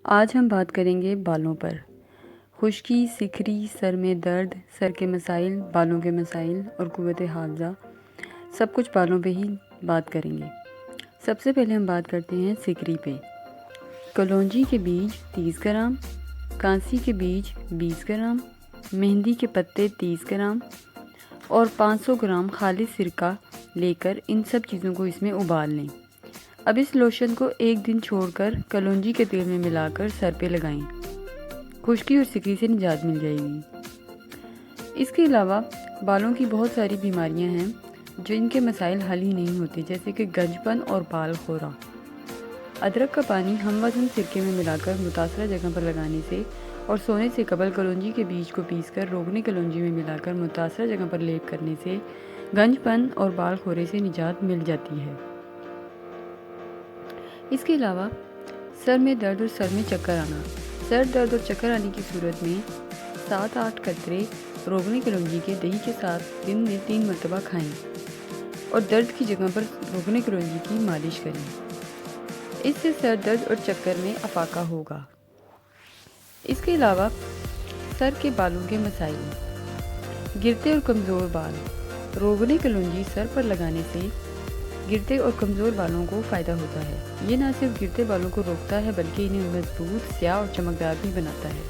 آج ہم بات کریں گے بالوں پر۔ خشکی، سکھری، سر میں درد، سر کے مسائل، بالوں کے مسائل اور قوت حافظہ، سب کچھ بالوں پہ ہی بات کریں گے۔ سب سے پہلے ہم بات کرتے ہیں سکھری پہ۔ کلونجی کے بیج 30 گرام، کانسی کے بیج 20 گرام، مہندی کے پتے 30 گرام اور 500 گرام خالص سرکہ لے کر ان سب چیزوں کو اس میں ابال لیں۔ اب اس لوشن کو ایک دن چھوڑ کر کلونجی کے تیل میں ملا کر سر پہ لگائیں۔ خشکی اور سکری سے نجات مل جائے گی۔ اس کے علاوہ بالوں کی بہت ساری بیماریاں ہیں جن کے مسائل حل ہی نہیں ہوتے، جیسے کہ گنج پن اور بال خورا۔ ادرک کا پانی ہم وزن سرکے میں ملا کر متاثرہ جگہ پر لگانے سے اور سونے سے قبل کلونجی کے بیج کو پیس کر روغنی کلونجی میں ملا کر متاثرہ جگہ پر لیپ کرنے سے گنج پن اور بال خورے سے نجات مل جاتی ہے۔ اس کے علاوہ سر میں درد اور سر میں چکر آنا۔ سر درد اور چکر آنے کی صورت میں 7-8 قطرے روغنی کلونجی کے دہی کے ساتھ دن میں 3 مرتبہ کھائیں اور درد کی جگہ پر روغنی کلونجی کی مالش کریں۔ اس سے سر درد اور چکر میں افاقہ ہوگا۔ اس کے علاوہ سر کے بالوں کے مسائل: گرتے اور کمزور بال۔ روغنی کلونجی سر پر لگانے سے گرتے اور کمزور بالوں کو فائدہ ہوتا ہے۔ یہ نہ صرف گرتے بالوں کو روکتا ہے بلکہ انہیں مضبوط، سیاہ اور چمکدار بھی بناتا ہے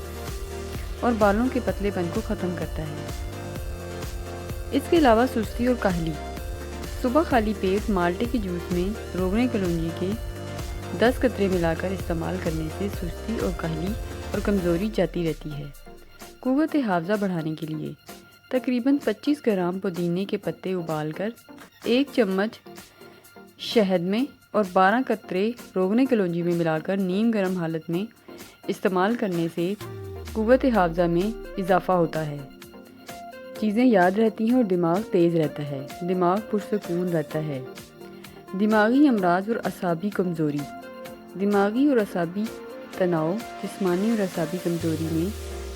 اور بالوں کے پتلے پن کو ختم کرتا ہے۔ اس کے علاوہ سستی اور کاہلی۔ صبح خالی پیٹ مالٹے کے جوس میں روغنی کلونجی کے 10 قطرے ملا کر استعمال کرنے سے سستی اور کاہلی اور کمزوری جاتی رہتی ہے۔ قوت حافظہ بڑھانے کے لیے تقریباً 25 گرام پودینے کے پتے ابال کر 1 چمچ شہد میں اور 12 قطرے روغنی کلونجی میں ملا کر نیم گرم حالت میں استعمال کرنے سے قوت حافظہ میں اضافہ ہوتا ہے۔ چیزیں یاد رہتی ہیں اور دماغ تیز رہتا ہے۔ دماغ پرسکون رہتا ہے۔ دماغی امراض اور اعصابی کمزوری۔ دماغی اور اعصابی تناؤ، جسمانی اور اعصابی کمزوری میں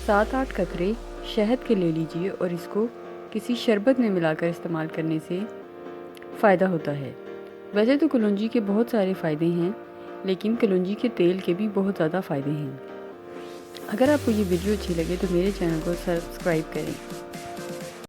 7-8 قطرے شہد کے لے لیجیے اور اس کو کسی شربت میں ملا کر استعمال کرنے سے فائدہ ہوتا ہے۔ ویسے تو کلونجی کے بہت سارے فائدے ہیں، لیکن کلونجی کے تیل کے بھی بہت زیادہ فائدے ہیں۔ اگر آپ کو یہ ویڈیو اچھی لگے تو میرے چینل کو سبسکرائب کریں۔